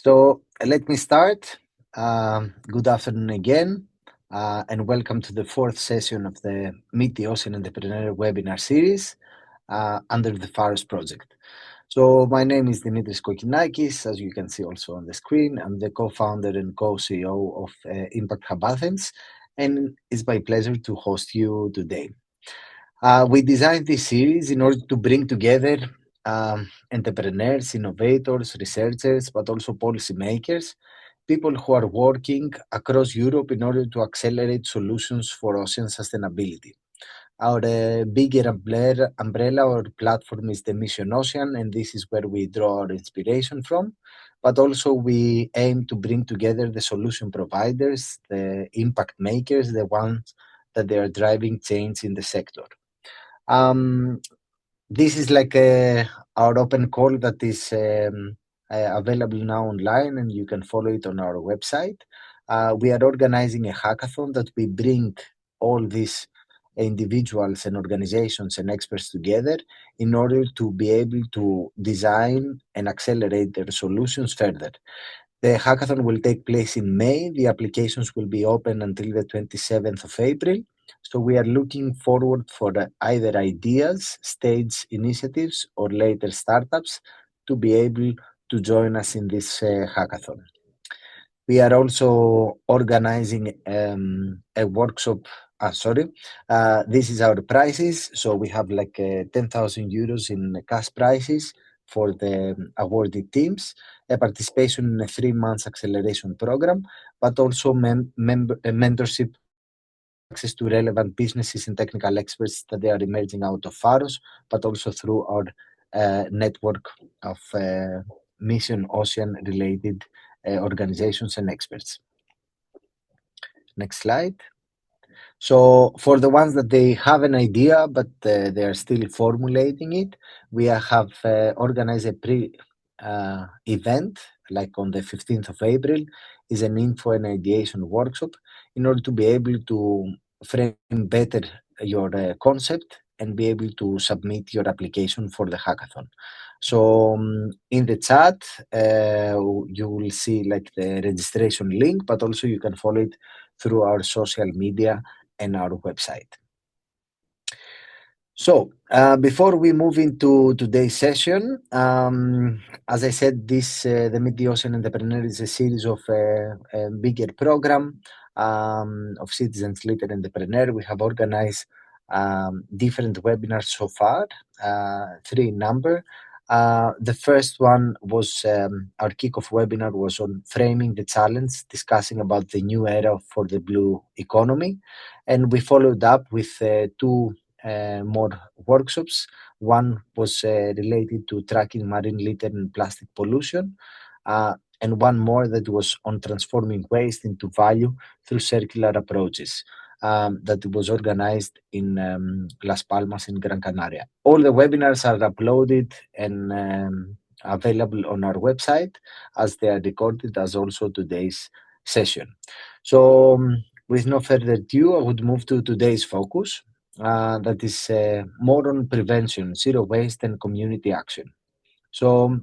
So let me start. Good afternoon again, and welcome to the fourth session of the Meet the Ocean Entrepreneur webinar series under the PHAROS project. So my name is Dimitris Kokinakis, as you can see also on the screen. I'm the co-founder and co-CEO of Impact Hub Athens, and it's my pleasure to host you today. We designed this series in order to bring together entrepreneurs, innovators, researchers, but also policymakers, people who are working across Europe in order to accelerate solutions for ocean sustainability. Our bigger umbrella or platform is the Mission Ocean, and this is where we draw our inspiration from. But also, we aim to bring together the solution providers, the impact makers, the ones that they are driving change in the sector. This is like our open call that is available now online, and you can follow it on our website. We are organizing a hackathon that we bring all these individuals and organizations and experts together in order to be able to design and accelerate their solutions further. The hackathon will take place in May. The applications will be open until the 27th of April. So we are looking forward for either ideas, stage initiatives, or later startups to be able to join us in this hackathon. We are also organizing a workshop. This is our prices. So we have like 10,000 euros in cash prizes for the awarded teams, a participation in a 3-month acceleration program, but also mentorship, access to relevant businesses and technical experts that they are emerging out of PHAROS, but also through our network of Mission Ocean related organizations and experts. Next slide. So for the ones that they have an idea, but they are still formulating it, we have organized a event, like on the 15th of April, is an info and ideation workshop in order to be able to frame better your concept and be able to submit your application for the hackathon. So in the chat, you will see like the registration link, but also you can follow it through our social media and our website. So before we move into today's session, as I said, this the Meet the Ocean Entrepreneur is a series of a bigger program of Citizens Litter Entrepreneur. We have organized different webinars so far, 3 in number. The first one was our kickoff webinar was on framing the challenge, discussing about the new era for the blue economy, and we followed up with 2 more workshops. One was related to tracking marine litter and plastic pollution, and one more that was on transforming waste into value through circular approaches. That was organized in Las Palmas in Gran Canaria. All the webinars are uploaded and available on our website as they are recorded, as also today's session. So with no further ado, I would move to today's focus. That is more on prevention, zero waste, and community action. So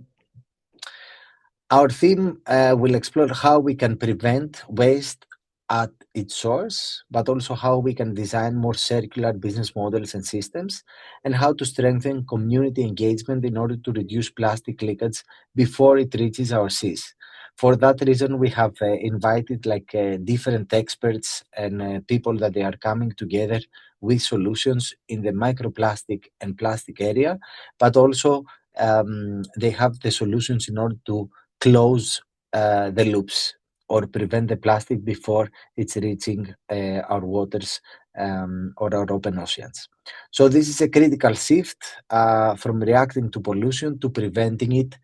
our theme will explore how we can prevent waste at its source, but also how we can design more circular business models and systems, and how to strengthen community engagement in order to reduce plastic leakage before it reaches our seas. For that reason, we have invited like different experts and people that they are coming together with solutions in the microplastic and plastic area, but also they have the solutions in order to close the loops or prevent the plastic before it's reaching our waters or our open oceans. So this is a critical shift from reacting to pollution to preventing it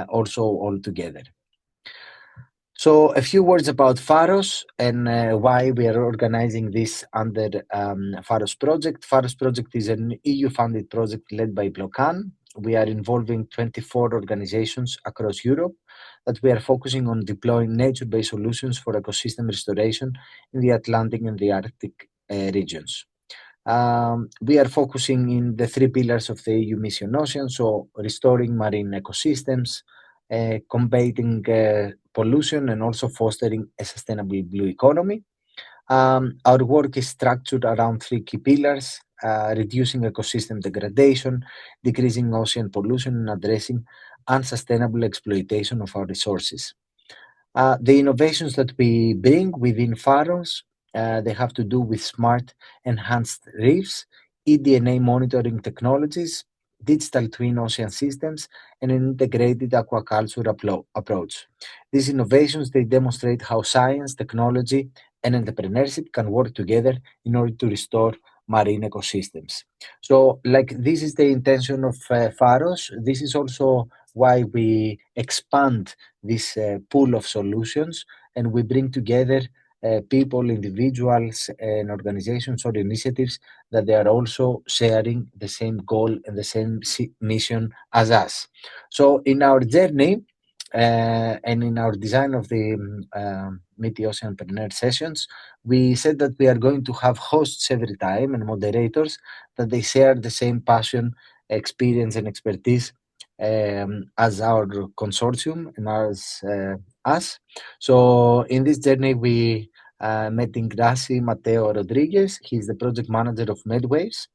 also altogether. So a few words about PHAROS and why we are organizing this under PHAROS project. PHAROS project is an EU-funded project led by Blocan. We are involving 24 organizations across Europe that we are focusing on deploying nature-based solutions for ecosystem restoration in the Atlantic and the Arctic regions. We are focusing in the 3 pillars of the EU Mission Ocean, so restoring marine ecosystems, combating pollution and also fostering a sustainable blue economy. Our work is structured around three key pillars: reducing ecosystem degradation, decreasing ocean pollution, and addressing unsustainable exploitation of our resources. The innovations that we bring within PHAROS, they have to do with smart enhanced reefs, eDNA monitoring technologies, digital twin ocean systems, and an integrated aquaculture approach. These innovations, they demonstrate how science, technology, and entrepreneurship can work together in order to restore marine ecosystems. So, like, this is the intention of PHAROS. This is also why we expand this pool of solutions, and we bring together people, individuals, and organizations or initiatives that they are also sharing the same goal and the same mission as us. So, in our journey and in our design of the Meet Oceanpreneur sessions, we said that we are going to have hosts every time and moderators that they share the same passion, experience, and expertise as our consortium and as us. So in this journey, we met Ignasi Mateo Rodriguez. He's the project manager of MedWaves,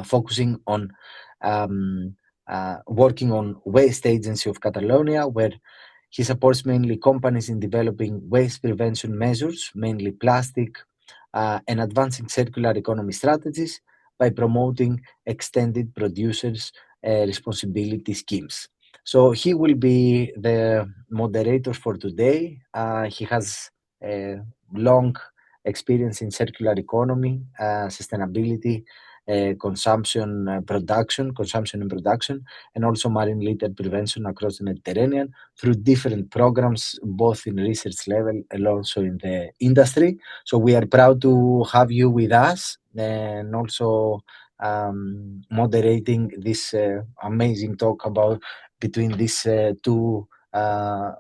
focusing on working on Waste Agency of Catalonia, where he supports mainly companies in developing waste prevention measures, mainly plastic, and advancing circular economy strategies by promoting extended producers' responsibility schemes. So he will be the moderator for today. He has a long experience in circular economy, sustainability, consumption and production, and also marine litter prevention across the Mediterranean through different programs, both in research level and also in the industry. So we are proud to have you with us and also moderating this amazing talk about between these two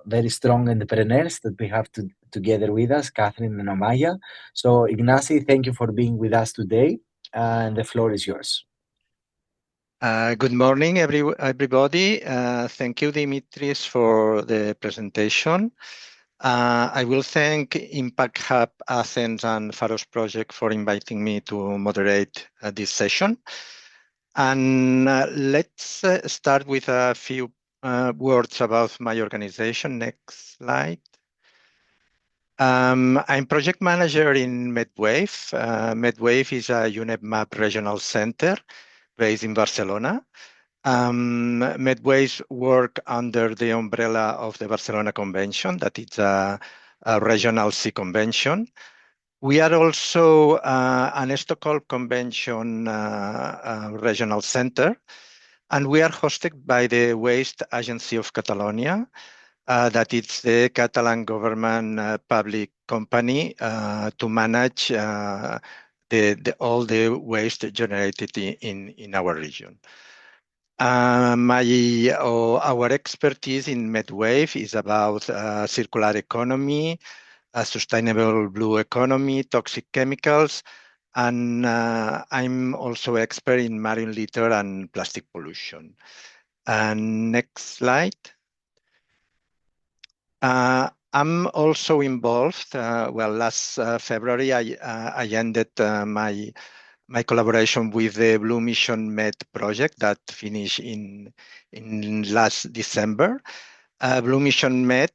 very strong entrepreneurs that we have together with us, Katrin and Amaia. So Ignasi, thank you for being with us today, and the floor is yours. Good morning, everybody. Thank you, Dimitris, for the presentation. I will thank Impact Hub Athens and PHAROS Project for inviting me to moderate this session. And let's start with a few words about my organization. Next slide. I'm project manager in MedWave. MedWave is a UNEP regional center based in Barcelona. MedWaves work under the umbrella of the Barcelona Convention, that is a regional sea convention. We are also an Stockholm Convention regional center, and we are hosted by the Waste Agency of Catalonia, that is the Catalan government public company to manage all the waste generated in our region. Our expertise in MedWave is about circular economy, a sustainable blue economy, toxic chemicals, and I'm also expert in marine litter and plastic pollution. And next slide. I'm also involved. Last February, I ended my collaboration with the Blue Mission Med project that finished in last December. Blue Mission Med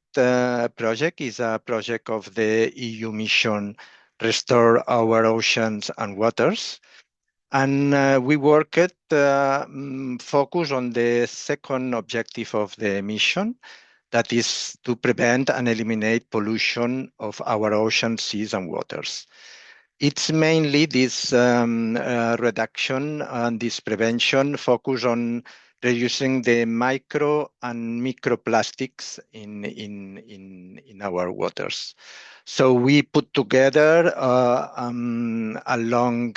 project is a project of the EU mission Restore Our Oceans and Waters. And we worked focus on the second objective of the mission, that is to prevent and eliminate pollution of our oceans, seas, and waters. It's mainly this reduction and this prevention focus on reducing the micro and microplastics in our waters. So we put together along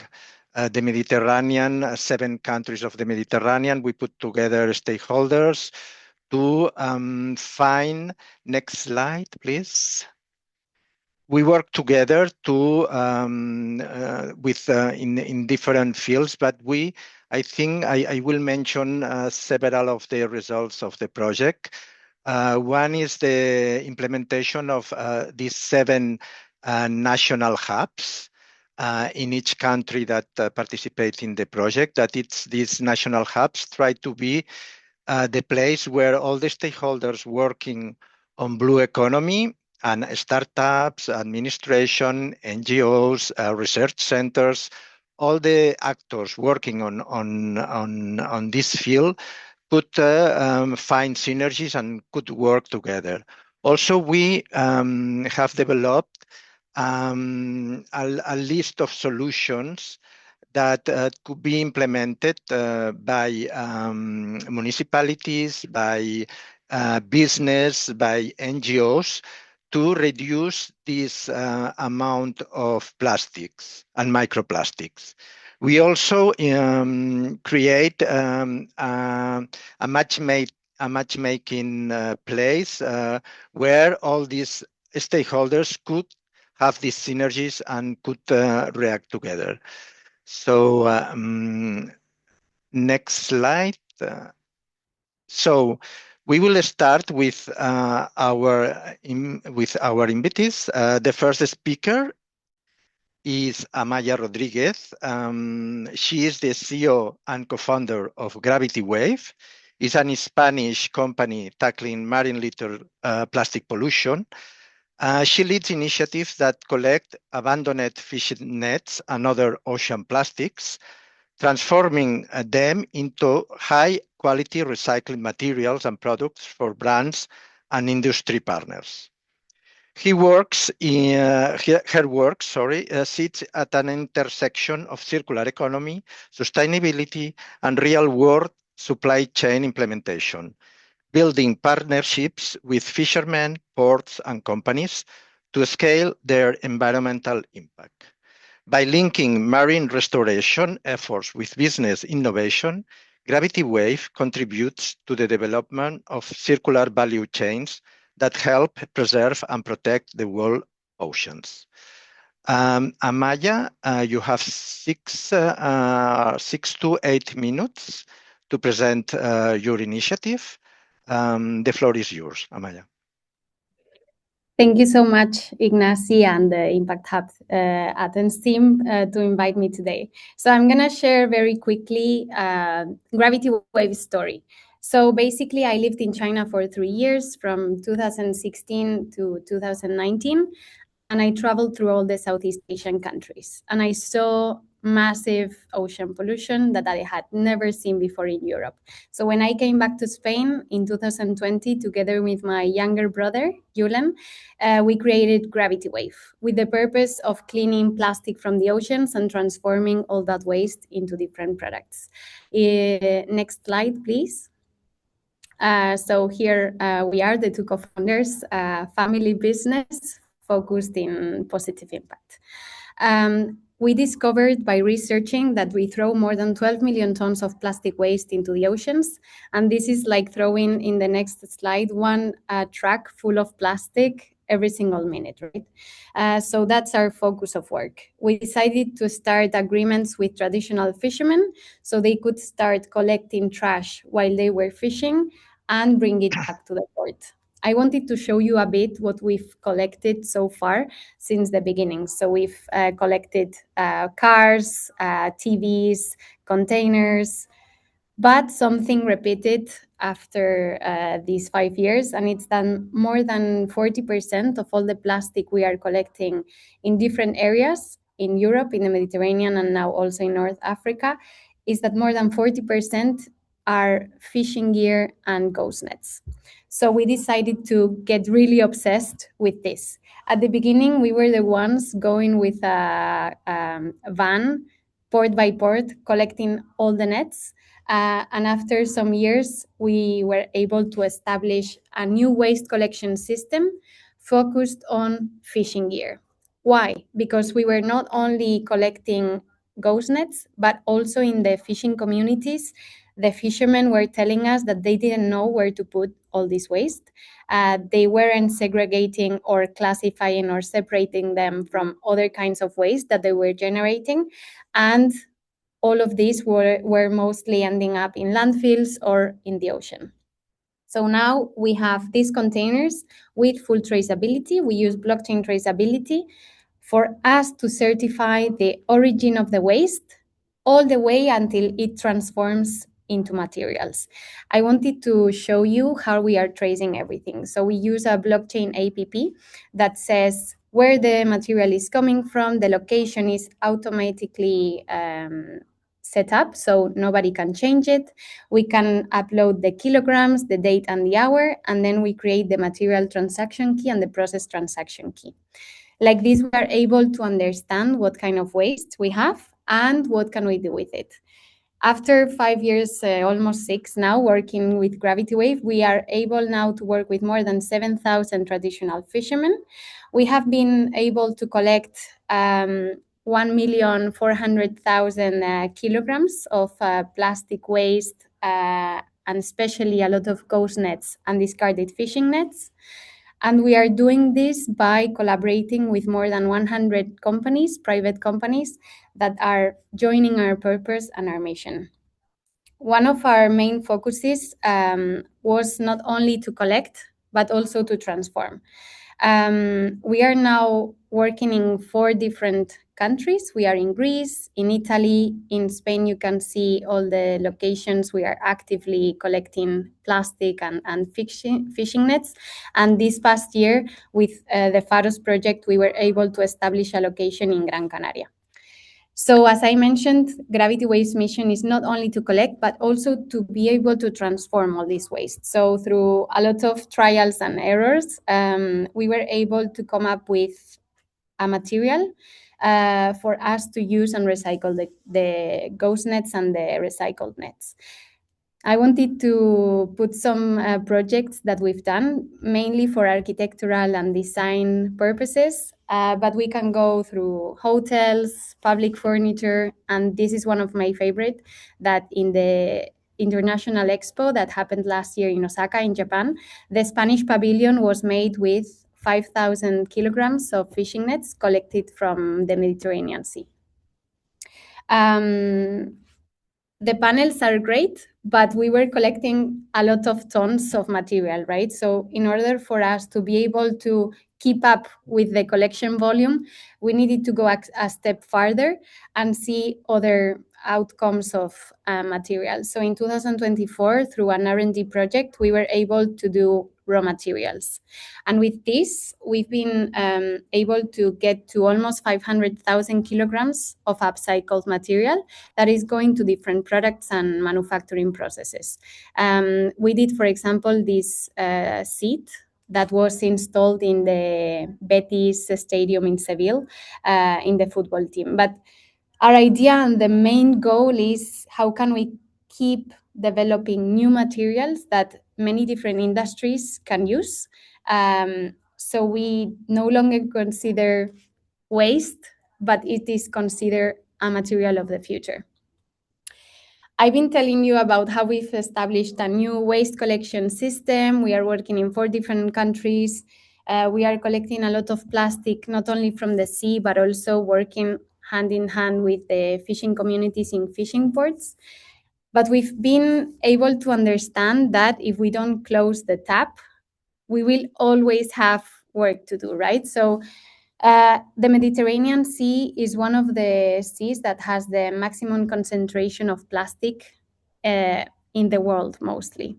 the Mediterranean, 7 countries of the Mediterranean, we put together stakeholders to find, next slide, please. We work together to in different fields, but I think I will mention several of the results of the project. One is the implementation of these 7 national hubs in each country that participate in the project. That it's these national hubs try to be the place where all the stakeholders working on blue economy and startups, administration, NGOs, research centers, all the actors working on this field could find synergies and could work together. Also, we have developed a list of solutions that could be implemented by municipalities, by business, by NGOs to reduce this amount of plastics and microplastics. We also create a matchmaking place where all these stakeholders could have these synergies and could react together. So next slide. So we will start with our invitees. The first speaker is Amaia Rodriguez. She is the CEO and co-founder of Gravity Wave. It's an Spanish company tackling marine litter plastic pollution. She leads initiatives that collect abandoned fishing nets and other ocean plastics, transforming them into high-quality recycled materials and products for brands and industry partners. Her work sits at an intersection of circular economy, sustainability, and real-world supply chain implementation, building partnerships with fishermen, ports, and companies to scale their environmental impact. By linking marine restoration efforts with business innovation, Gravity Wave contributes to the development of circular value chains that help preserve and protect the world oceans. Amaia, you have 6 to 8 minutes to present your initiative. The floor is yours, Amaia. Thank you so much, Ignasi and the Impact Hub Athens team to invite me today. So I'm going to share very quickly Gravity Wave story. So basically, I lived in China for 3 years, from 2016 to 2019, and I traveled through all the Southeast Asian countries. And I saw massive ocean pollution that I had never seen before in Europe. So when I came back to Spain in 2020, together with my younger brother, Julen, we created Gravity Wave with the purpose of cleaning plastic from the oceans and transforming all that waste into different products. Next slide, please. So here we are, the 2 co-founders, family business focused in positive impact. We discovered by researching that we throw more than 12 million tons of plastic waste into the oceans. And this is like throwing, in the next slide, 1 truck full of plastic every single minute, right? So that's our focus of work. We decided to start agreements with traditional fishermen so they could start collecting trash while they were fishing and bring it back to the port. I wanted to show you a bit what we've collected so far since the beginning. So we've collected cars, TVs, containers, but something repeated after these 5 years, and it's done more than 40% of all the plastic we are collecting in different areas in Europe, in the Mediterranean, and now also in North Africa, is that more than 40% are fishing gear and ghost nets. So we decided to get really obsessed with this. At the beginning, we were the ones going with a van, port by port, collecting all the nets. And after some years, we were able to establish a new waste collection system focused on fishing gear. Why? Because we were not only collecting ghost nets, but also in the fishing communities, the fishermen were telling us that they didn't know where to put all this waste. They weren't segregating or classifying or separating them from other kinds of waste that they were generating. And all of these were mostly ending up in landfills or in the ocean. So now we have these containers with full traceability. We use blockchain traceability for us to certify the origin of the waste all the way until it transforms into materials. I wanted to show you how we are tracing everything. So we use a blockchain app that says where the material is coming from. The location is automatically set up, so nobody can change it. We can upload the kilograms, the date and the hour, and then we create the material transaction key and the process transaction key. Like this, we are able to understand what kind of waste we have and what can we do with it. After 5 years, almost 6 now, working with Gravity Wave, we are able now to work with more than 7,000 traditional fishermen. We have been able to collect 1,400,000 kilograms of plastic waste, and especially a lot of ghost nets and discarded fishing nets. And we are doing this by collaborating with more than 100 companies, private companies, that are joining our purpose and our mission. One of our main focuses was not only to collect, but also to transform. We are now working in 4 different countries. We are in Greece, in Italy, in Spain. You can see all the locations we are actively collecting plastic and fishing nets. And this past year, with the PHAROS project, we were able to establish a location in Gran Canaria. So as I mentioned, Gravity Wave's mission is not only to collect, but also to be able to transform all this waste. So through a lot of trials and errors, we were able to come up with a material for us to use and recycle the ghost nets and the recycled nets. I wanted to put some projects that we've done, mainly for architectural and design purposes, but we can go through hotels, public furniture, and this is one of my favorite, that in the International Expo that happened last year in Osaka, in Japan, the Spanish pavilion was made with 5,000 kilograms of fishing nets collected from the Mediterranean Sea. The panels are great, but we were collecting a lot of tons of material, right? So in order for us to be able to keep up with the collection volume, we needed to go a step farther and see other outcomes of material. So in 2024, through an R&D project, we were able to do raw materials. And with this, we've been able to get to almost 500,000 kilograms of upcycled material that is going to different products and manufacturing processes. We did, for example, this seat that was installed in the Betis Stadium in Seville in the football team. But our idea and the main goal is how can we keep developing new materials that many different industries can use. So we no longer consider waste, but it is considered a material of the future. I've been telling you about how we've established a new waste collection system. We are working in 4 different countries. We are collecting a lot of plastic, not only from the sea, but also working hand in hand with the fishing communities in fishing ports. But we've been able to understand that if we don't close the tap, we will always have work to do, right? So the Mediterranean Sea is one of the seas that has the maximum concentration of plastic in the world, mostly.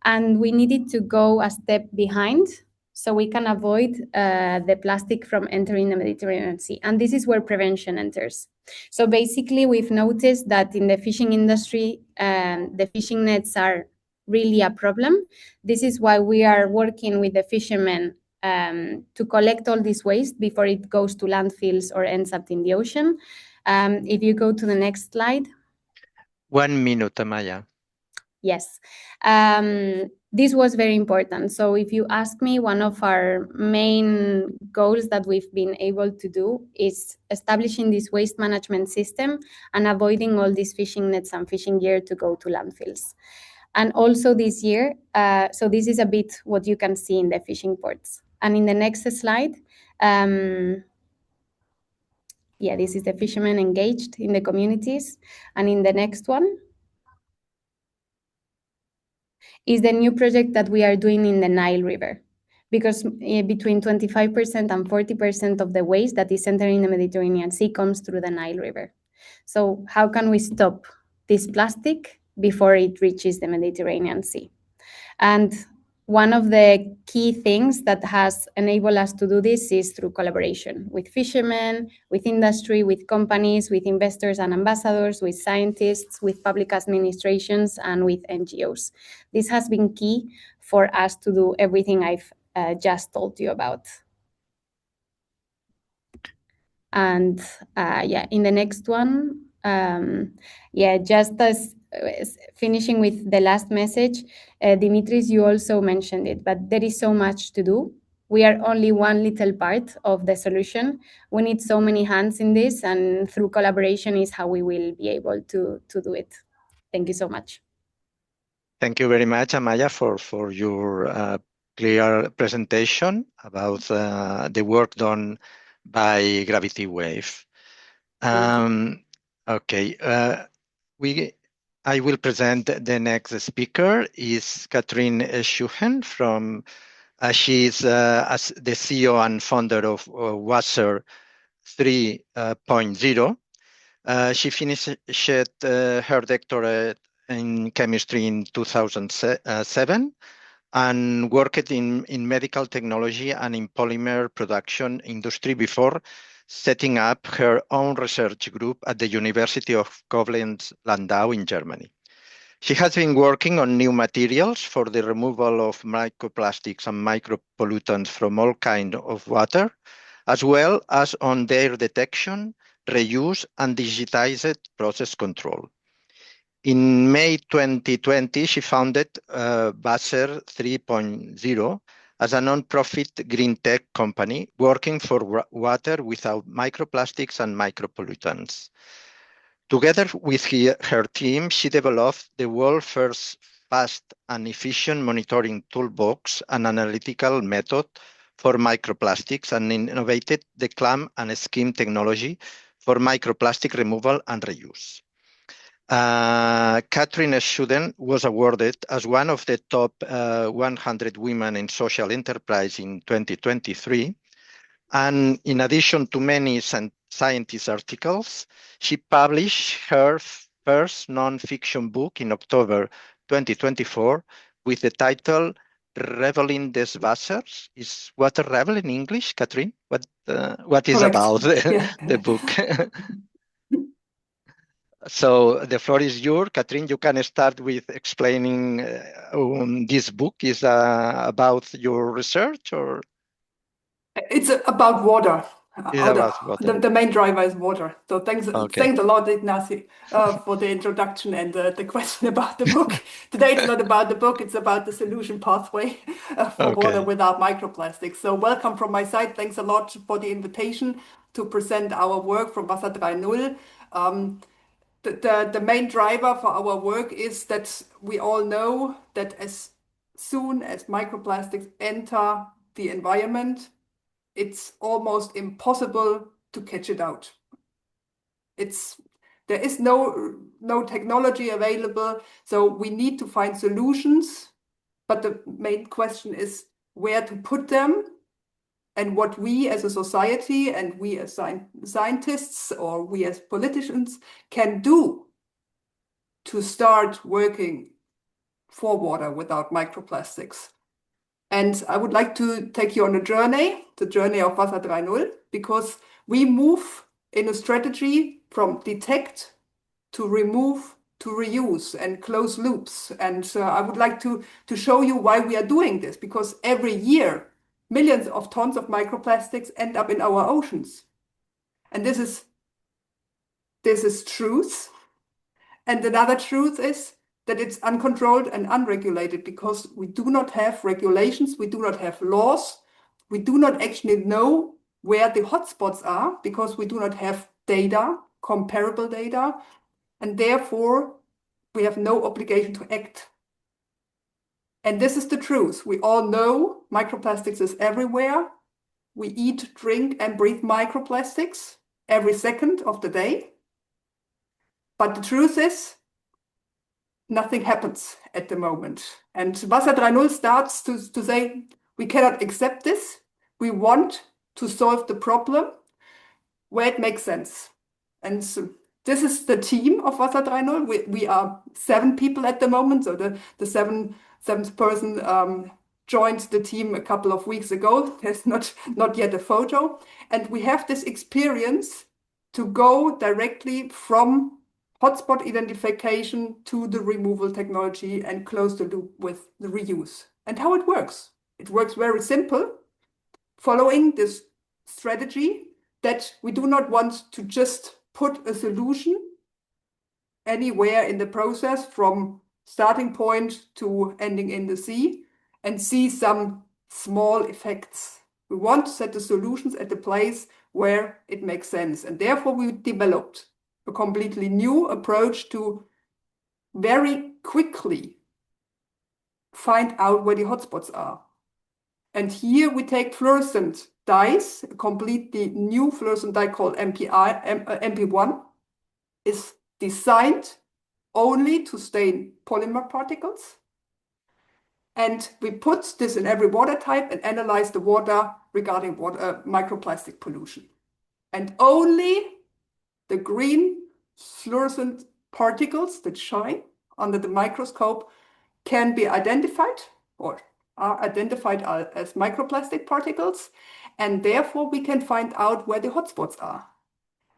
And we needed to go a step behind so we can avoid the plastic from entering the Mediterranean Sea. And this is where prevention enters. So basically, we've noticed that in the fishing industry, the fishing nets are really a problem. This is why we are working with the fishermen to collect all this waste before it goes to landfills or ends up in the ocean. If you go to the next slide. 1 minute, Amaia. Yes, this was very important. So if you ask me, one of our main goals that we've been able to do is establishing this waste management system and avoiding all these fishing nets and fishing gear to go to landfills. And also this year, so this is a bit what you can see in the fishing ports. And in the next slide, yeah, this is the fishermen engaged in the communities. And in the next one, is the new project that we are doing in the Nile River, because between 25% and 40% of the waste that is entering the Mediterranean Sea comes through the Nile River. So how can we stop this plastic before it reaches the Mediterranean Sea? And one of the key things that has enabled us to do this is through collaboration with fishermen, with industry, with companies, with investors and ambassadors, with scientists, with public administrations, and with NGOs. This has been key for us to do everything I've just told you about. And in the next one, just as finishing with the last message, Dimitris, you also mentioned it, but there is so much to do. We are only one little part of the solution. We need so many hands in this, and through collaboration is how we will be able to do it. Thank you so much. Thank you very much, Amaia, for your clear presentation about the work done by Gravity Wave. Okay, I will present the next speaker is Katrin Schuhen from, she's as the CEO and founder of Wasser 3.0. She finished her doctorate in chemistry in 2007 and worked in medical technology and in polymer production industry before setting up her own research group at the University of Koblenz-Landau in Germany. She has been working on new materials for the removal of microplastics and micropollutants from all kinds of water, as well as on their detection, reuse, and digitized process control. In May 2020, she founded Wasser 3.0 as a non-profit green tech company working for water without microplastics and micropollutants. Together with her team, she developed the world's first fast and efficient monitoring toolbox and analytical method for microplastics and innovated the clamp and skim technology for microplastic removal and reuse. Katrin Schuhen was awarded as one of the top 100 women in social enterprise in 2023. And in addition to many scientist articles, she published her first non-fiction book in October 2024 with the title Reveling des Wassers. Is water revel in English, Katrin? What is Correct. about the book? So the floor is yours. Katrin, you can start with explaining this book is about your research, or? It's about water. It's about water. The main driver is water. So thanks a lot, Ignasi, for the introduction and the question about the book. Today it's not about the book, it's about the solution pathway for water without microplastics. So welcome from my side. Thanks a lot for the invitation to present our work from Wasser 3.0. The main driver for our work is that we all know that as soon as microplastics enter the environment, it's almost impossible to catch it out. There is no technology available, so we need to find solutions. But the main question is where to put them, and what we as a society and we as scientists or we as politicians can do to start working for water without microplastics. And I would like to take you on a journey, the journey of Wasser 3.0, because we move in a strategy from detect to remove to reuse and close loops. And I would like to show you why we are doing this, because every year, millions of tons of microplastics end up in our oceans. And this is truth. And another truth is that it's uncontrolled and unregulated because we do not have regulations, we do not have laws, we do not actually know where the hotspots are because we do not have data, comparable data, and therefore we have no obligation to act. And this is the truth. We all know microplastics is everywhere. We eat, drink, and breathe microplastics every second of the day. But the truth is, nothing happens at the moment. And Wasser 3.0 starts to say, we cannot accept this. We want to solve the problem where it makes sense. And so this is the team of Wasser 3.0. We are 7 people at the moment. So the seventh person joined the team a couple of weeks ago. There's not yet a photo. And we have this experience to go directly from hotspot identification to the removal technology and close the loop with the reuse. And how it works. It works very simple, following this strategy that we do not want to just put a solution anywhere in the process from starting point to ending in the sea and see some small effects. We want to set the solutions at the place where it makes sense. And therefore we developed a completely new approach to very quickly find out where the hotspots are. And here we take fluorescent dyes, a completely new fluorescent dye called MP1, is designed only to stain polymer particles. And we put this in every water type and analyze the water regarding microplastic pollution. And only the green fluorescent particles that shine under the microscope can be identified or are identified as microplastic particles, and therefore we can find out where the hotspots are.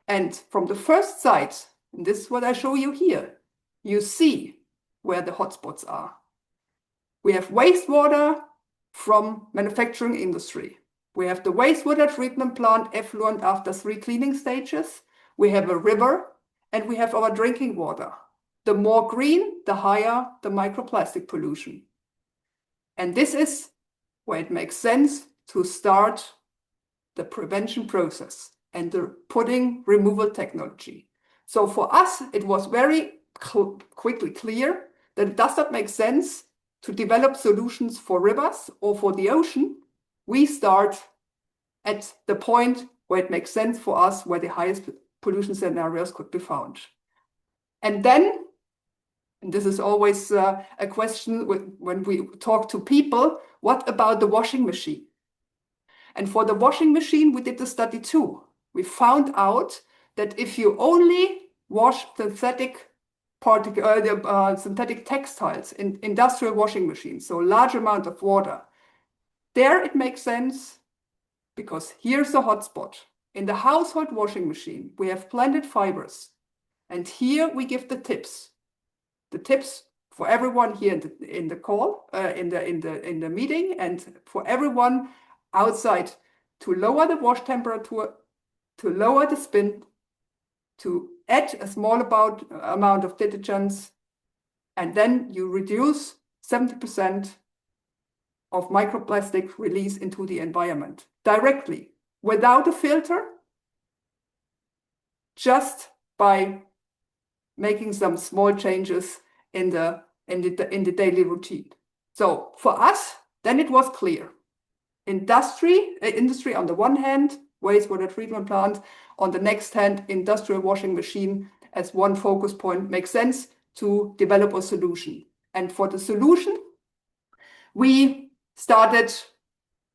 And from the first sight, and this is what I show you here, you see where the hotspots are. We have wastewater from manufacturing industry. We have the wastewater treatment plant effluent after 3 cleaning stages. We have a river, and we have our drinking water. The more green, the higher the microplastic pollution. And this is where it makes sense to start the prevention process and the putting removal technology. So for us, it was very quickly clear that it does not make sense to develop solutions for rivers or for the ocean. We start at the point where it makes sense for us, where the highest pollution scenarios could be found. And then, and this is always a question when we talk to people, what about the washing machine? And for the washing machine, we did the study too. We found out that if you only wash synthetic textiles in industrial washing machines, so large amount of water, there it makes sense because here's the hotspot. In the household washing machine, we have blended fibers. And here we give the tips. The tips for everyone here in the call, in the meeting, and for everyone outside to lower the wash temperature, to lower the spin, to add a small amount of detergents, and then you reduce 70% of microplastic release into the environment directly, without a filter, just by making some small changes in the daily routine. So for us, then it was clear. Industry on the one hand, wastewater treatment plant, on the next hand, industrial washing machine as one focus point makes sense to develop a solution. And for the solution, we started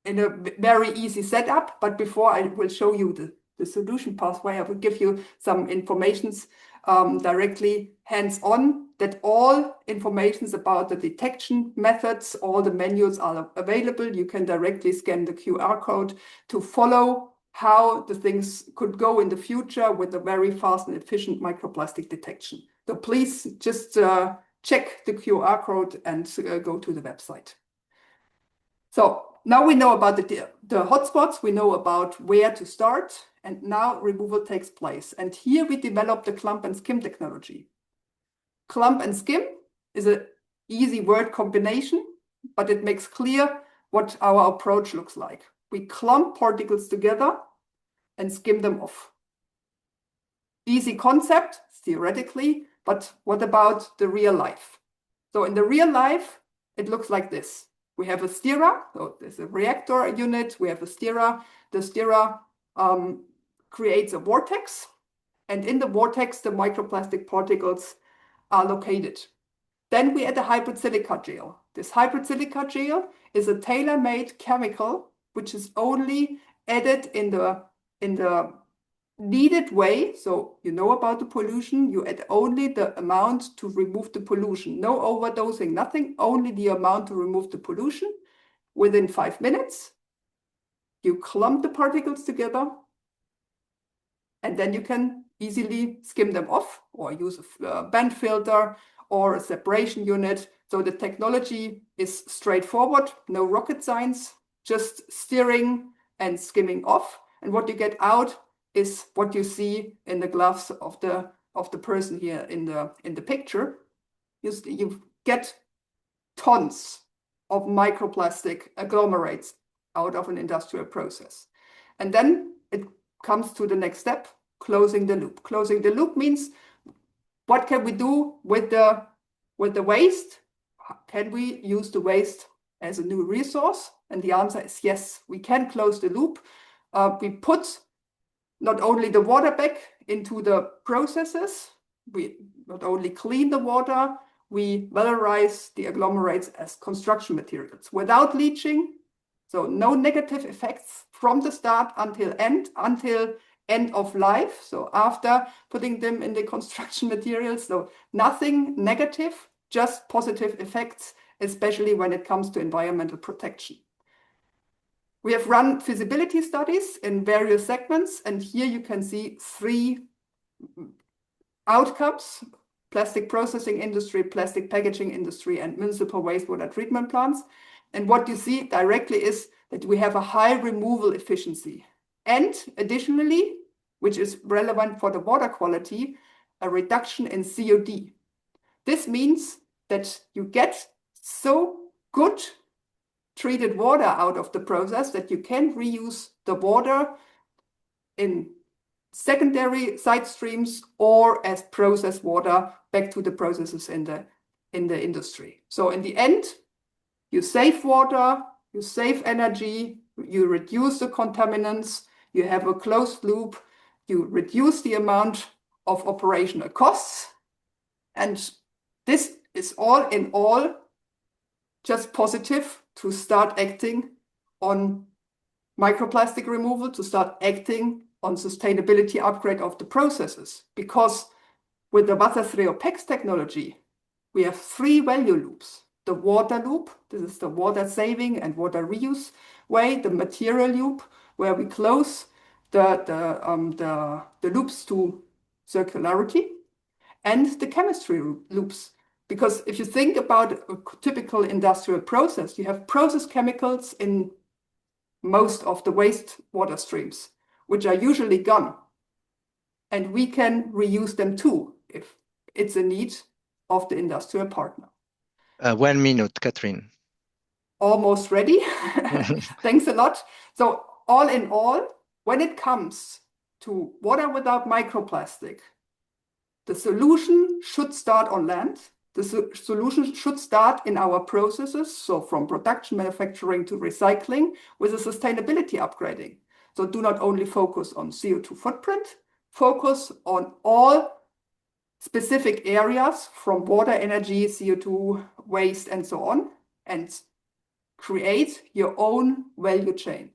in a very easy setup, but before I will show you the solution pathway, I will give you some informations directly hands-on, that all informations about the detection methods, all the manuals are available. You can directly scan the QR code to follow how the things could go in the future with a very fast and efficient microplastic detection. So please just check the QR code and go to the website. So now we know about the hotspots, we know about where to start, and now removal takes place. And here we developed the clump and skim technology. Clump and skim is an easy word combination, but it makes clear what our approach looks like. We clump particles together and skim them off. Easy concept, theoretically, but what about the real life? So in the real life, it looks like this. We have a stirrer, so there's a reactor unit, we have a stirrer. The stirrer creates a vortex, and in the vortex, the microplastic particles are located. Then we add a hybrid silica gel. This hybrid silica gel is a tailor-made chemical which is only added in the needed way. So you know about the pollution, you add only the amount to remove the pollution. No overdosing, nothing, only the amount to remove the pollution. Within 5 minutes, you clump the particles together, and then you can easily skim them off or use a band filter or a separation unit. So the technology is straightforward, no rocket science, just steering and skimming off. And what you get out is what you see in the gloves of the person here in the picture. You get tons of microplastic agglomerates out of an industrial process. And then it comes to the next step, closing the loop. Closing the loop means, what can we do with the waste? Can we use the waste as a new resource? And the answer is yes, we can close the loop. We put not only the water back into the processes, we not only clean the water, we valorize the agglomerates as construction materials without leaching. So no negative effects from the start until end of life. So after putting them in the construction materials, so nothing negative, just positive effects, especially when it comes to environmental protection. We have run feasibility studies in various segments, and here you can see 3 outcomes: plastic processing industry, plastic packaging industry, and municipal wastewater treatment plants. And what you see directly is that we have a high removal efficiency. And additionally, which is relevant for the water quality, a reduction in COD. This means that you get so good treated water out of the process that you can reuse the water in secondary side streams or as processed water back to the processes in the industry. So in the end, you save water, you save energy, you reduce the contaminants, you have a closed loop, you reduce the amount of operational costs. And this is all in all just positive to start acting on microplastic removal, to start acting on sustainability upgrade of the processes. Because with the Water 3 PEX technology, we have 3 value loops. The water loop, this is the water saving and water reuse way. The material loop, where we close the loops to circularity, and the chemistry loops. Because if you think about a typical industrial process, you have process chemicals in most of the wastewater streams, which are usually gone. And we can reuse them too, if it's a need of the industrial partner. 1 minute, Katrin. Almost ready. Thanks a lot. So all in all, when it comes to water without microplastic, the solution should start on land. The solution should start in our processes, so from production, manufacturing to recycling, with a sustainability upgrading. So do not only focus on CO2 footprint, focus on all specific areas from water, energy, CO2, waste, and so on, and create your own value chain.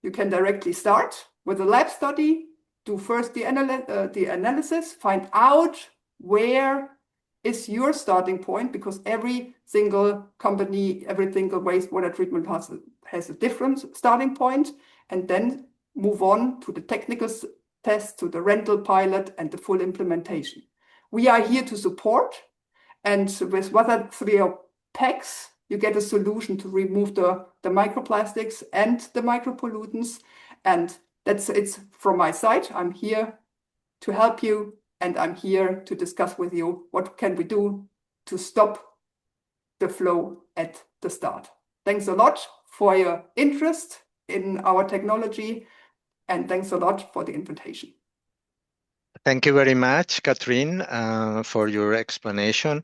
You can directly start with a lab study, do first the analysis, find out where is your starting point, because every single company, every single wastewater treatment has a different starting point, and then move on to the technical test, to the rental pilot, and the full implementation. We are here to support, and with Water 3 PEX, you get a solution to remove the microplastics and the micropollutants, and that's it from my side. I'm here to help you, and I'm here to discuss with you what can we do to stop the flow at the start. Thanks a lot for your interest in our technology, and thanks a lot for the invitation. Thank you very much, Katrin, for your explanation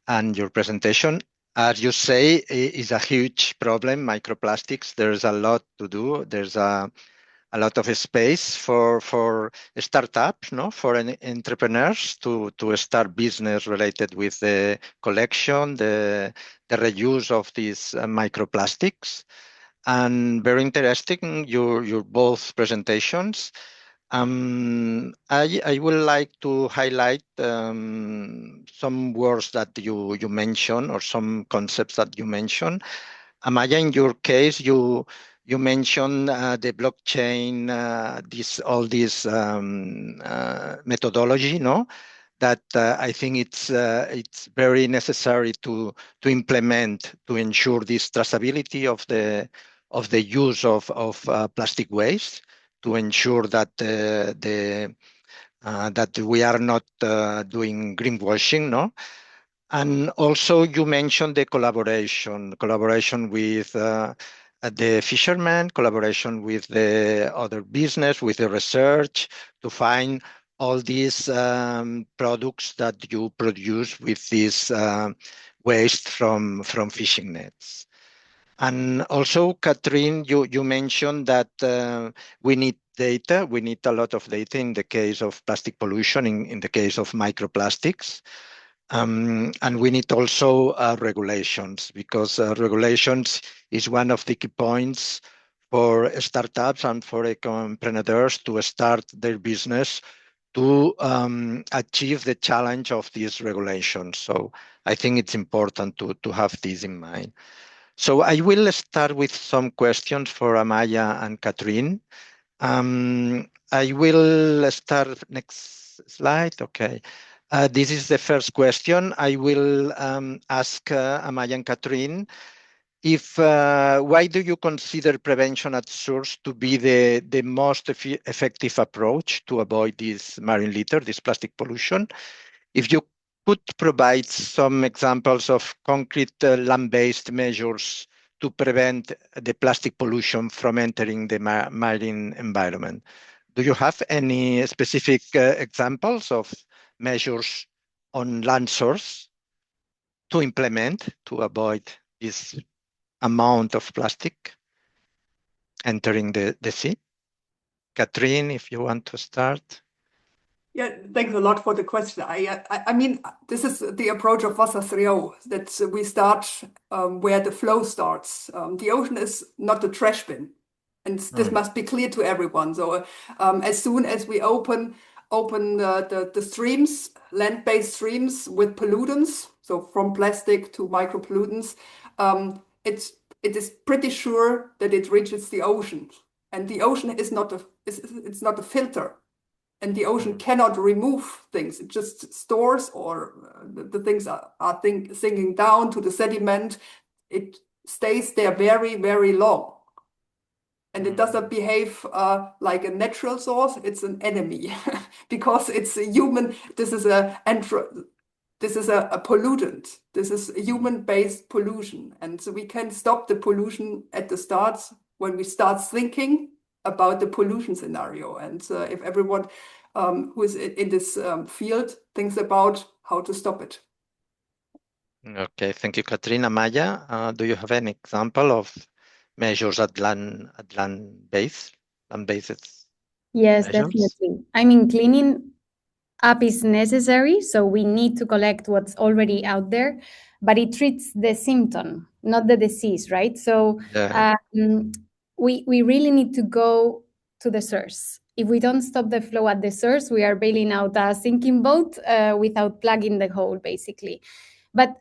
and your presentation. As you say, it's a huge problem, microplastics. There's a lot to do. There's a a lot of space for startups, no, for entrepreneurs to start business related with the collection, the reuse of these microplastics. And very interesting, your both presentations. I would like to highlight some words that you mentioned, or some concepts that you mentioned. Amaia, in your case, you mentioned the blockchain, all this methodology, no? That I think it's very necessary to implement to ensure this traceability of the use of plastic waste, to ensure that that we are not doing greenwashing, no? And also you mentioned the collaboration with the fishermen, collaboration with the other business, with the research, to find all these products that you produce with this waste from fishing nets. And also, Katrin, you mentioned that we need data. We need a lot of data in the case of plastic pollution, in the case of microplastics. And we need also regulations, because regulations is one of the key points for startups and for entrepreneurs to start their business, to achieve the challenge of these regulations. So I think it's important to have this in mind. So I will start with some questions for Amaia and Katrin. I will start next slide. Okay. This is the first question. I will ask Amaia and Katrin, why do you consider prevention at source to be the most effective approach to avoid this marine litter, this plastic pollution? If you could provide some examples of concrete land-based measures to prevent the plastic pollution from entering the marine environment. Do you have any specific examples of measures on land source to implement to avoid this amount of plastic entering the sea? Katrin, if you want to start. Yeah, thanks a lot for the question. I mean, this is the approach of Wassertrio, that we start where the flow starts. The ocean is not a trash bin, and this must be clear to everyone. So as soon as we open the streams, land-based streams with pollutants, so from plastic to micropollutants, it is pretty sure that it reaches the ocean, and the ocean is not a filter. And the ocean cannot remove things. It just stores, or the things are sinking down to the sediment. It stays there very, very long. And it doesn't behave like a natural source. It's an enemy because it's a human. This is a pollutant. This is a human-based pollution. And so we can stop the pollution at the start when we start thinking about the pollution scenario. And if everyone who is in this field thinks about how to stop it. Okay, thank you, Katrin. Amaia, do you have an example of measures at land-based? Yes, measures? definitely. I mean, cleaning up is necessary, so we need to collect what's already out there, but it treats the symptom, not the disease, right? So we really need to go to the source. If we don't stop the flow at the source, we are bailing out a sinking boat without plugging the hole, basically. But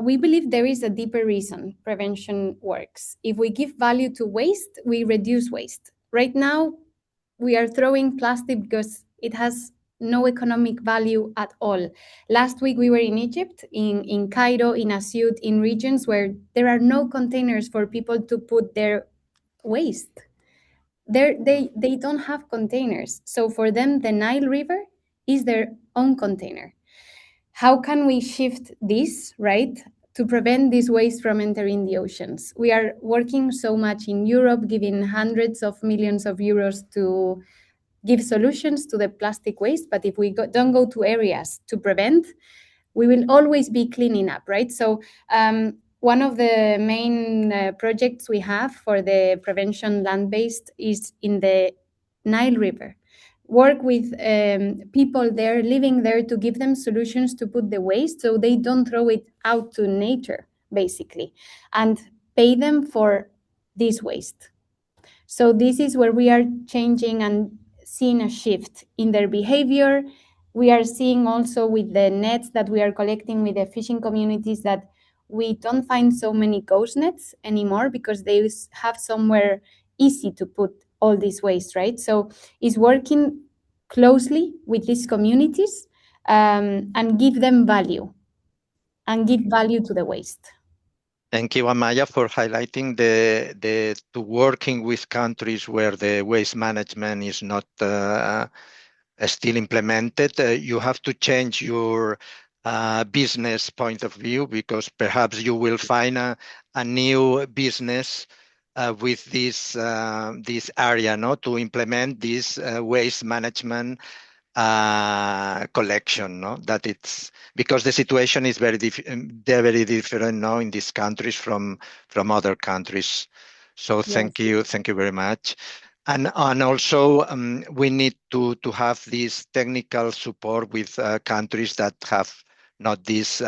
we believe there is a deeper reason prevention works. If we give value to waste, we reduce waste. Right now, we are throwing plastic because it has no economic value at all. Last week, we were in Egypt, in Cairo, in Asyut, in regions where there are no containers for people to put their waste. They don't have containers. So for them, the Nile River is their own container. How can we shift this, right, to prevent this waste from entering the oceans? We are working so much in Europe, giving hundreds of millions of euros to give solutions to the plastic waste. But if we don't go to areas to prevent, we will always be cleaning up, right? So one of the main projects we have for the prevention land-based is in the Nile River. Work with people there, living there, to give them solutions to put the waste so they don't throw it out to nature, basically, and pay them for this waste. So this is where we are changing and seeing a shift in their behavior. We are seeing also with the nets that we are collecting with the fishing communities that we don't find so many ghost nets anymore because they have somewhere easy to put all this waste, right? So it's working closely with these communities and give them value and give value to the waste. Thank you, Amaia, for highlighting the to working with countries where the waste management is not still implemented. You have to change your business point of view, because perhaps you will find a new business with this area, no, to implement this waste management collection, no, that it's because the situation is very different now in these countries from other countries. So thank you very much. And also we need to have this technical support with countries that have not this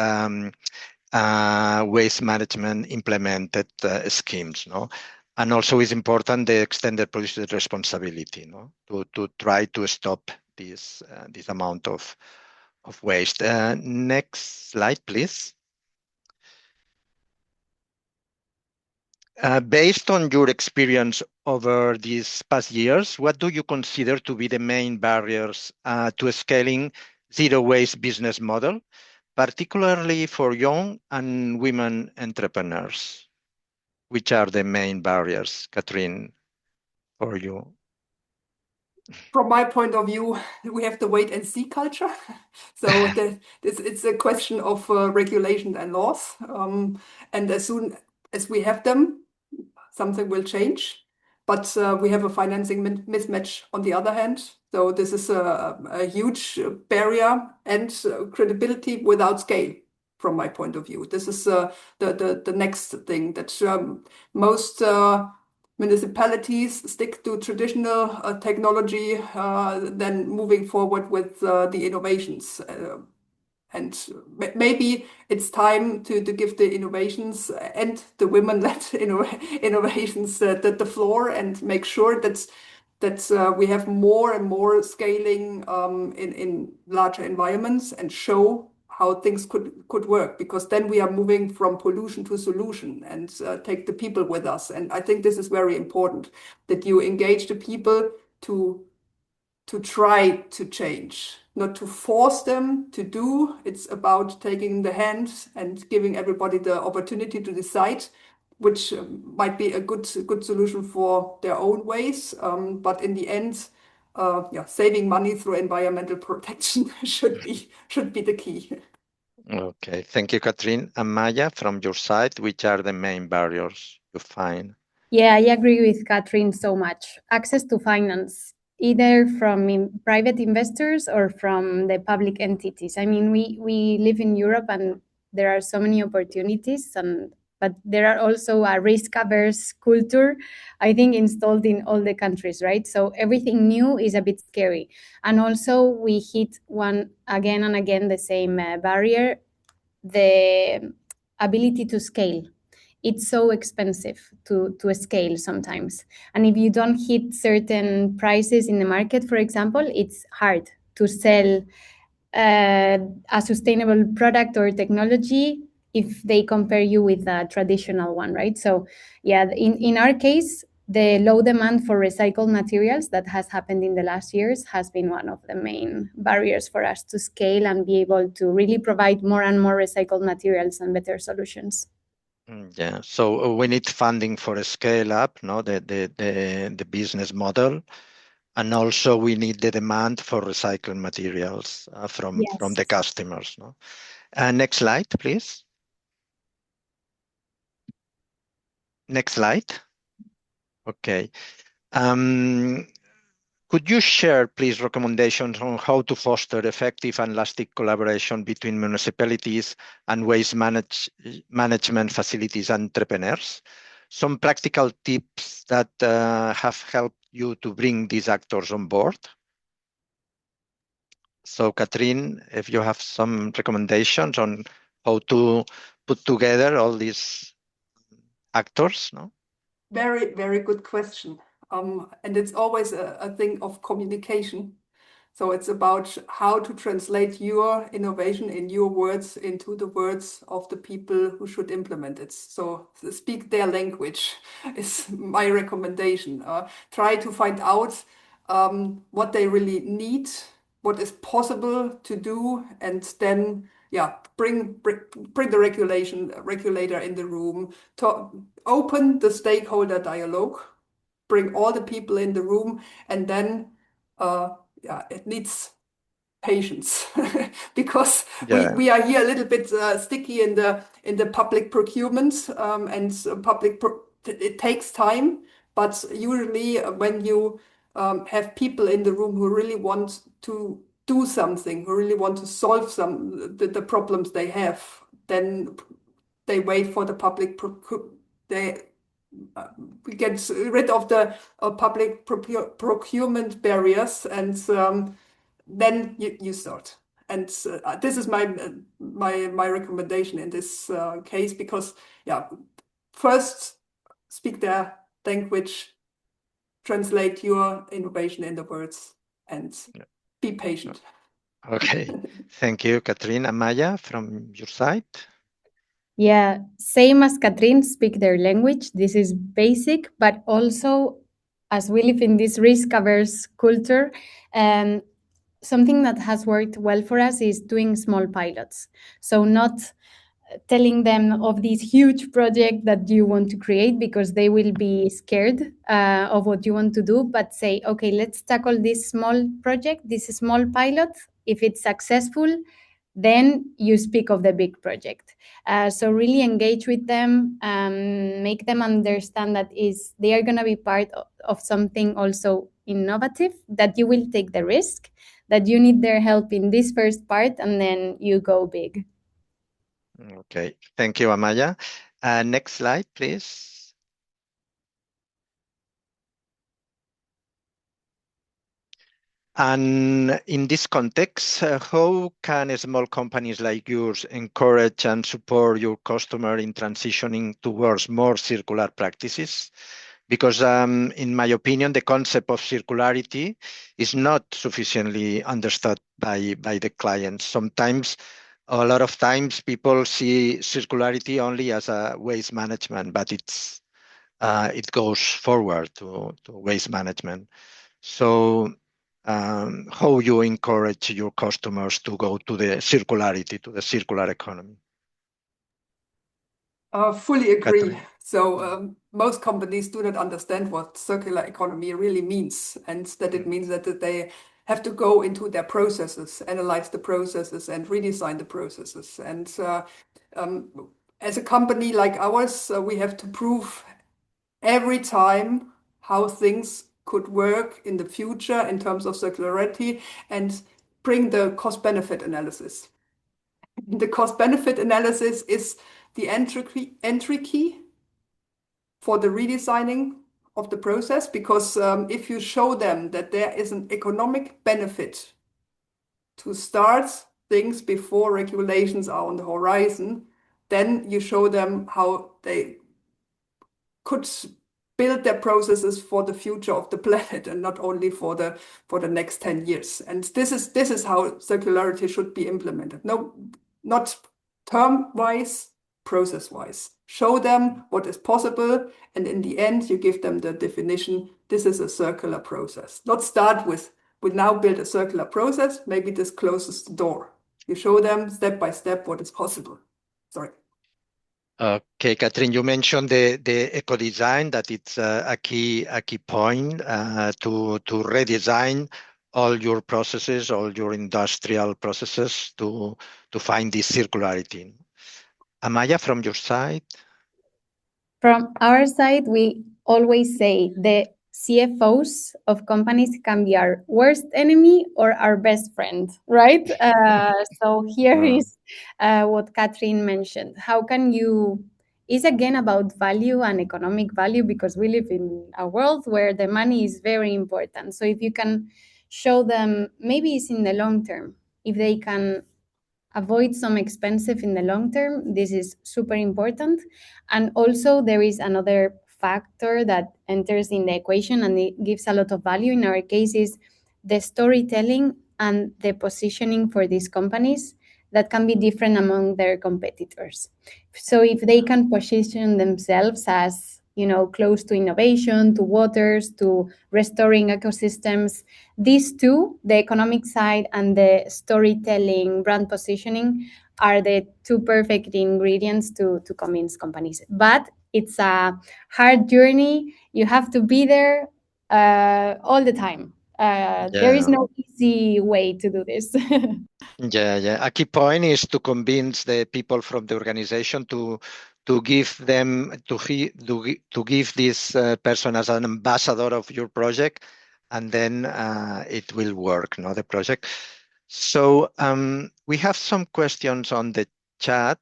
waste management implemented schemes, no. And also it's important the extended producer responsibility, no, to try to stop this amount of waste. Next slide, please. Based on your experience over these past years, what do you consider to be the main barriers to scaling zero waste business model, particularly for young and women entrepreneurs? Which are the main barriers, Katrin, for you? From my point of view, we have the wait and see culture. So it's a question of regulation and laws. And as soon as we have them, something will change. But we have a financing mismatch on the other hand. So this is a huge barrier and credibility without scale, from my point of view. This is the next thing that most municipalities stick to traditional technology, then moving forward with the innovations. And maybe it's time to give the innovations and the women-led innovations the floor and make sure that we have more and more scaling in larger environments and show how things could work, because then we are moving from pollution to solution and take the people with us. And I think this is very important, that you engage the people to try to change, not to force them to do. It's about taking the hand and giving everybody the opportunity to decide, which might be a good solution for their own ways. But in the end, saving money through environmental protection should be the key. Okay, thank you, Katrin. Amaia, from your side, which are the main barriers you find? Yeah, I agree with Katrin so much. Access to finance, either from private investors or from the public entities. I mean, we live in Europe and there are so many opportunities, but there are also a risk-averse culture, I think, installed in all the countries, right? So everything new is a bit scary. And also we hit one again and again the same barrier, the ability to scale. It's so expensive to scale sometimes. And if you don't hit certain prices in the market, for example, it's hard to sell a sustainable product or technology if they compare you with a traditional one, right? So yeah, in our case, the low demand for recycled materials that has happened in the last years has been one of the main barriers for us to scale and be able to really provide more and more recycled materials and better solutions. Yeah, so we need funding for a scale up, no, the business model, and also we need the demand for recycled materials from the customers. No? Next slide, please. Next slide. Okay. Could Could you share, please, recommendations on how to foster effective and lasting collaboration between municipalities and waste management facilities entrepreneurs? Some practical tips that have helped you to bring these actors on board? So, Katrin, if you have some recommendations on how to put together all these actors, no? Very, very good question. And it's always a thing of communication. So it's about how to translate your innovation in your words into the words of the people who should implement it. So speak their language is my recommendation. Try to find out what they really need, what is possible to do, and then bring the regulator in the room, to open the stakeholder dialogue, bring all the people in the room, and then it needs patience because we are here a little bit sticky in the public procurement and it takes time, but usually when you have people in the room who really want to do something, who really want to solve the problems they have, then they wait for the public we get rid of the public procurement barriers, and then you start. And this is my recommendation in this case, because first speak their language, translate your innovation in the words, and be patient. Okay, thank you, Katrin. Amaia, from your side? Yeah, same as Katrin, speak their language. This is basic, but also as we live in this risk-averse culture, something that has worked well for us is doing small pilots. So not telling them of this huge project that you want to create, because they will be scared of what you want to do, but say, okay, let's tackle this small project, this small pilot. If it's successful, then you speak of the big project. So really engage with them, make them understand that they are going to be part of something also innovative, that you will take the risk, that you need their help in this first part, and then you go big. Okay, thank you, Amaia. Next slide, please. And in this context, how can small companies like yours encourage and support your customer in transitioning towards more circular practices? Because in my opinion, the concept of circularity is not sufficiently understood by the clients. Sometimes, a lot of times, people see circularity only as a waste management, but it goes forward to waste management. So how you encourage your customers to go to the circularity, to the circular economy? Fully agree. Katrin. So most companies do not understand what circular economy really means, and that it means that they have to go into their processes, analyze the processes, and redesign the processes. And as a company like ours, we have to prove every time how things could work in the future in terms of circularity, and bring the cost-benefit analysis. The cost-benefit analysis is the entry key for the redesigning of the process, because if you show them that there is an economic benefit to start things before regulations are on the horizon, then you show them how they could build their processes for the future of the planet, and not only for the next 10 years. And this is how circularity should be implemented. No, not term-wise, process-wise. Show them what is possible, and in the end, you give them the definition. This is a circular process. Not start with, we now build a circular process. Maybe this closes the door. You show them step by step what is possible. Sorry. Okay, Katrin, you mentioned the eco design, that it's a key point to redesign all your processes, all your industrial processes to find this circularity. Amaia, from your side? From our side, we always say the CFOs of companies can be our worst enemy or our best friend, right? So here is what Katrin mentioned. How can you, is again about value and economic value, because we live in a world where the money is very important. So if you can show them, maybe it's in the long term, if they can avoid some expensive in the long term, this is super important. And also there is another factor that enters in the equation and it gives a lot of value. In our case is the storytelling and the positioning for these companies that can be different among their competitors. So if they can position themselves as, you know, close to innovation, to waters, to restoring ecosystems, these two, the economic side and the storytelling, brand positioning, are the two perfect ingredients to convince companies. But it's a hard journey. You have to be there all the time. There is no easy way to do this. Yeah. A key point is to convince the people from the organization to give them to give this person as an ambassador of your project, and then it will work, no, the project. So we have some questions on the chat.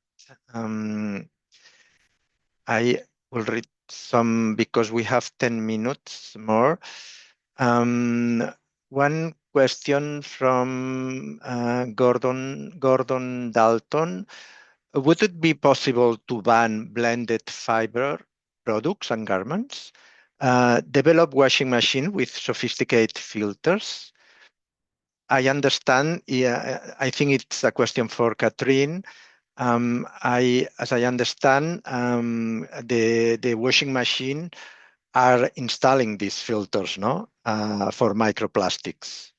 I will read some because we have 10 minutes more. One question from Gordon Dalton. Would it be possible to ban blended fiber products and garments? Develop washing machine with sophisticated filters? I understand. Yeah, I think it's a question for Katrin. As I understand, the washing machine are installing these filters, no, for microplastics.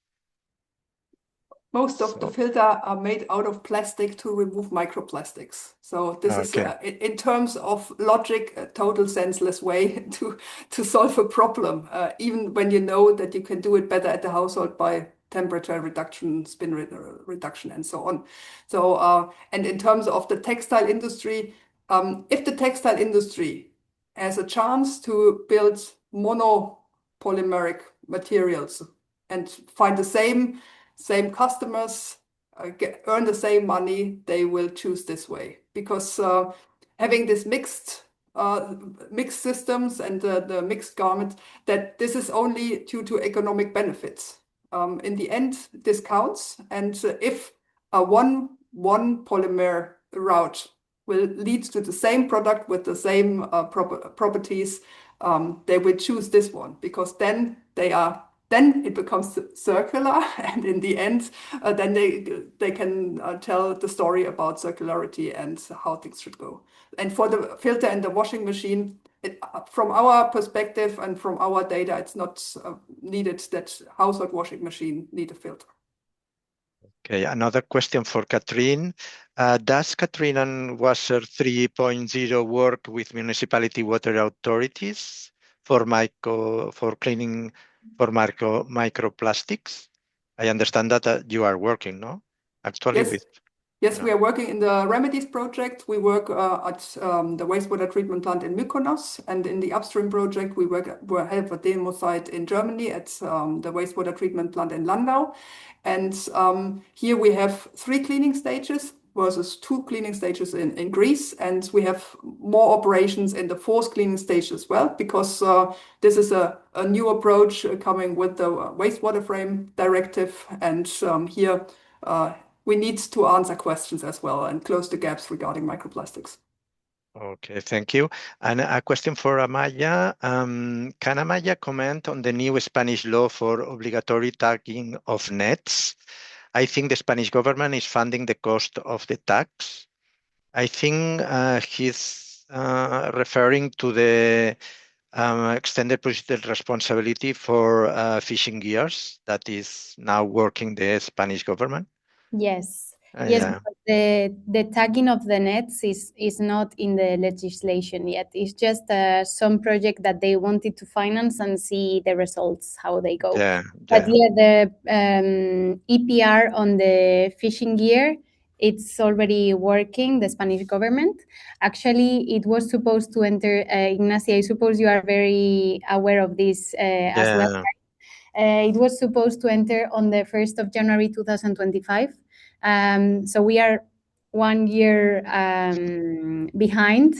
Most of the filter are made out of plastic to remove microplastics. So this is, in terms of logic, a total senseless way to solve a problem, even when you know that you can do it better at the household by temperature reduction, spin reduction, and so on. So, and in terms of the textile industry, if the textile industry has a chance to build monopolymeric materials and find the same customers, earn the same money, they will choose this way, because having this mixed systems and the mixed garments, that this is only due to economic benefits. In the end, this counts, and if one polymer route will lead to the same product with the same properties, they will choose this one, because then it becomes circular, and in the end, then they can tell the story about circularity and how things should go. And for the filter and the washing machine, from our perspective and from our data, it's not needed that household washing machine need a filter. Okay, another question for Katrin. Does Katrin and Wasser 3.0 work with municipality water authorities for cleaning for microplastics? I understand that you are working, no? Actually, yes. Yes, we are working in the Remedies project. We work at the wastewater treatment plant in Mykonos, and in the upstream project, we have a demo site in Germany at the wastewater treatment plant in Landau. And here we have 3 cleaning stages versus 2 cleaning stages in Greece. And we have more operations in the 4th cleaning stage as well, because this is a new approach coming with the wastewater frame directive. And here we need to answer questions as well and close the gaps regarding microplastics. Okay, thank you. And a question for Amaia. Can Amaia comment on the new Spanish law for obligatory tagging of nets? I think the Spanish government is funding the cost of the tags. I think he's referring to the extended positive responsibility for fishing gears that is now working the Spanish government. Yes. Yes, yeah. the tagging of the nets is not in the legislation yet. It's just some project that they wanted to finance and see the results, how they go. But the EPR on the fishing gear it's already working, the Spanish government. Actually, it was supposed to enter, Ignasi, I suppose you are very aware of this as well. It was supposed to enter on the 1st of January 2025. So we are 1 year behind.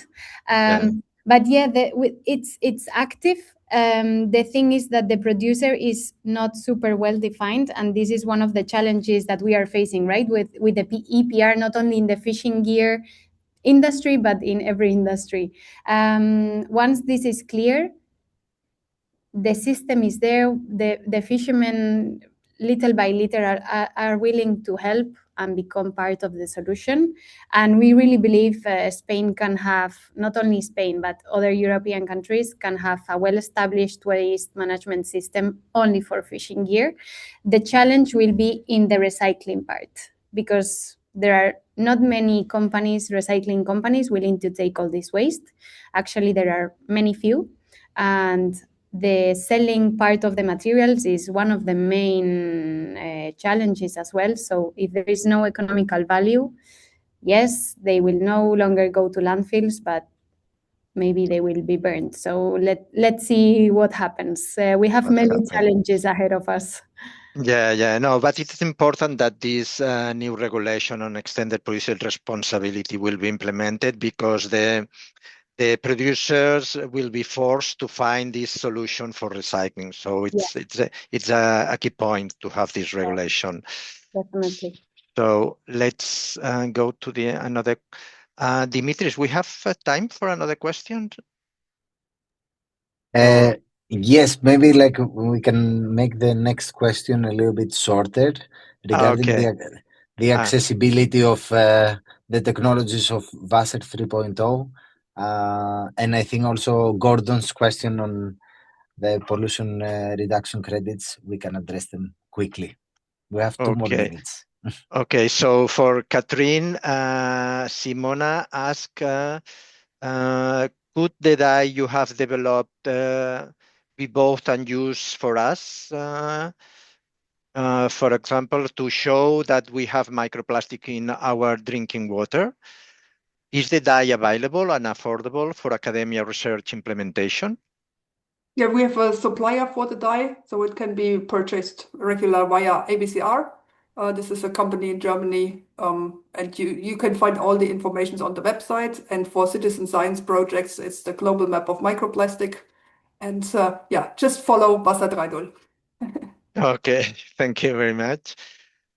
But yeah, it's active. The thing is that the producer is not super well defined, and this is one of the challenges that we are facing, right? With the EPR, not only in the fishing gear industry, but in every industry. Once this is clear, the system is there. The fishermen, little by little, are willing to help and become part of the solution. And we really believe Spain can have, not only Spain, but other European countries can have a well-established waste management system only for fishing gear. The challenge will be in the recycling part, because there are not many companies, recycling companies, willing to take all this waste. Actually, there are many few. And the selling part of the materials is one of the main challenges as well. So if there is no economical value, yes, they will no longer go to landfills, but maybe they will be burned. So let's see what happens. We have many challenges ahead of us. No, but it's important that this new regulation on extended producer responsibility will be implemented, because the producers will be forced to find this solution for recycling. So it's a key point to have this regulation. Definitely. So let's go to another. Dimitris, we have time for another question? Yes, maybe like we can make the next question a little bit shorter regarding the accessibility of the technologies of Wasser 3.0. And I think also Gordon's question on the pollution reduction credits, we can address them quickly. We have 2 more minutes. Okay, so for Katrin, Simona asked, could the dye you have developed be bought and used for us? For example, to show that we have microplastic in our drinking water. Is the dye available and affordable for academia research implementation? Yeah, we have a supplier for the dye, so it can be purchased regular via ABCR. This is a company in Germany, and you can find all the information on the website. And for citizen science projects, it's the global map of microplastic. And just follow Wasser 3.0. Okay, thank you very much.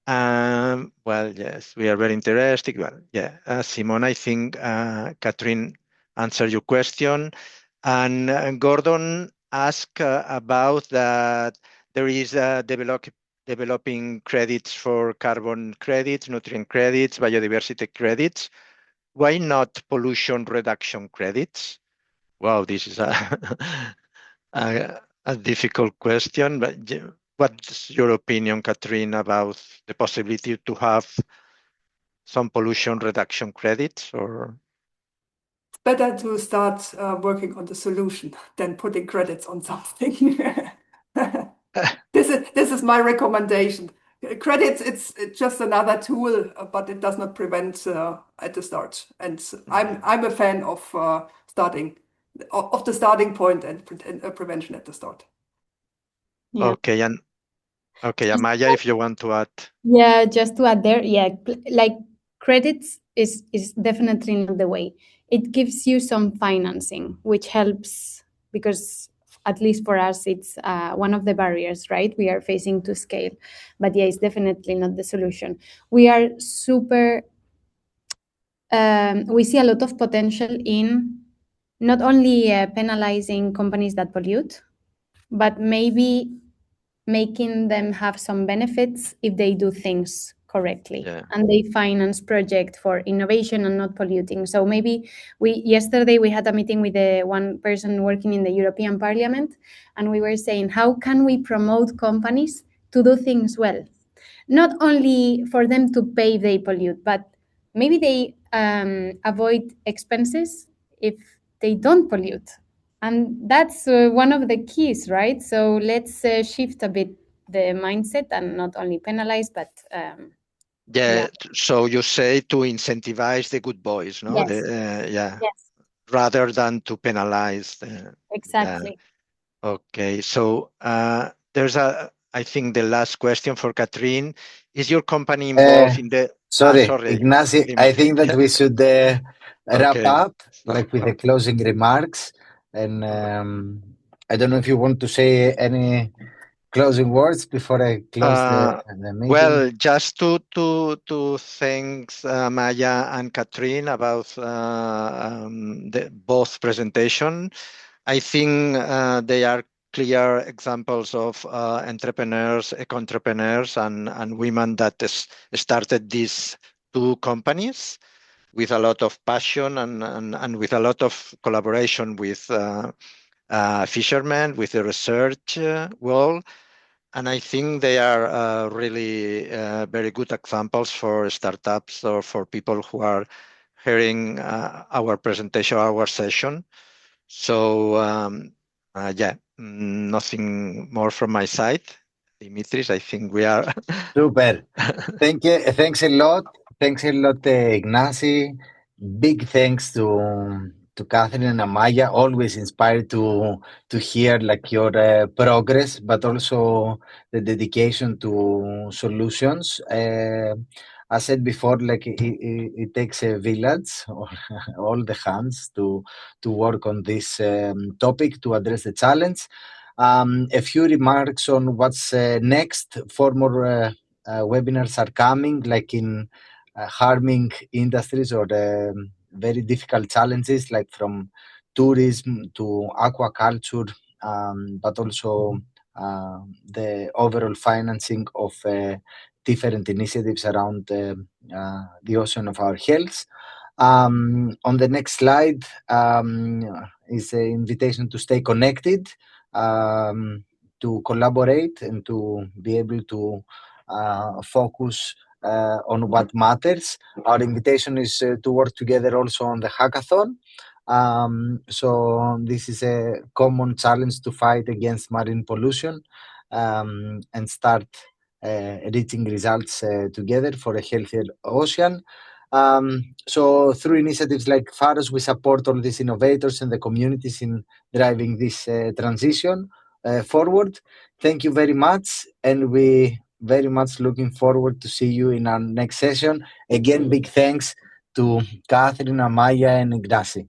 Well, yes, we are very interested. Well, yeah, Simon, I think Katrin answered your question. And Gordon asked about that there is developing credits for carbon credits, nutrient credits, biodiversity credits. Why not pollution reduction credits? Wow, this is a difficult question, but what's your opinion, Katrin, about the possibility to have some pollution reduction credits? Or it's better to start working on the solution than putting credits on something. This is my recommendation. Credits, it's just another tool, but it does not prevent at the start. And I'm a fan of the starting point and prevention at the start. Yeah. Okay, Amaia, if you want to add. Yeah, just to add there, like credits is definitely not the way. It gives you some financing, which helps, because at least for us, it's one of the barriers, right? We are facing to scale. But yeah, it's definitely not the solution. We are we see a lot of potential in not only penalizing companies that pollute, but maybe making them have some benefits if they do things correctly, and they finance project for innovation and not polluting. So maybe yesterday we had a meeting with one person working in the European Parliament, and we were saying, how can we promote companies to do things well? Not only for them to pay if they pollute, but maybe they avoid expenses if they don't pollute. And that's one of the keys, right? So let's shift a bit the mindset and not only penalize, but Yeah. So you say to incentivize the good boys, no? Yes. Yeah. Yes. Rather than to penalize. Exactly. Okay. So there's I think the last question for Katrin. Is your company involved in the? Sorry, Sorry. Ignasi, I think that we should wrap Okay. up like with the closing remarks. And I don't know if you want to say any closing words before I close the meeting. Well, just to thank Maya and Katrin about both presentation. I think they are clear examples of entrepreneurs, eco-entrepreneurs, and women that started these two companies with a lot of passion and with a lot of collaboration with fishermen, with the research world. And I think they are really very good examples for startups or for people who are hearing our presentation, our session. So yeah, nothing more from my side. Dimitris, I think we are. Super. Thank you. Thanks a lot. Thanks a lot, Ignasi. Big thanks to Katrin and Amaia. Always inspired to hear like your progress, but also the dedication to solutions. I said before, like it takes a village, or all the hands to work on this topic to address the challenge. A few remarks on what's next. 4 more webinars are coming, like in harming industries or very difficult challenges, like from tourism to aquaculture, but also the overall financing of different initiatives around the ocean of our health. On the next slide is an invitation to stay connected, to collaborate, and to be able to focus on what matters. Our invitation is to work together also on the hackathon. So this is a common challenge to fight against marine pollution and start reaching results together for a healthier ocean. So through initiatives like PHAROS, we support all these innovators and the communities in driving this transition forward. Thank you very much, and we very much looking forward to see you in our next session. Again, big thanks to Katrin, Amaia, and Ignasi.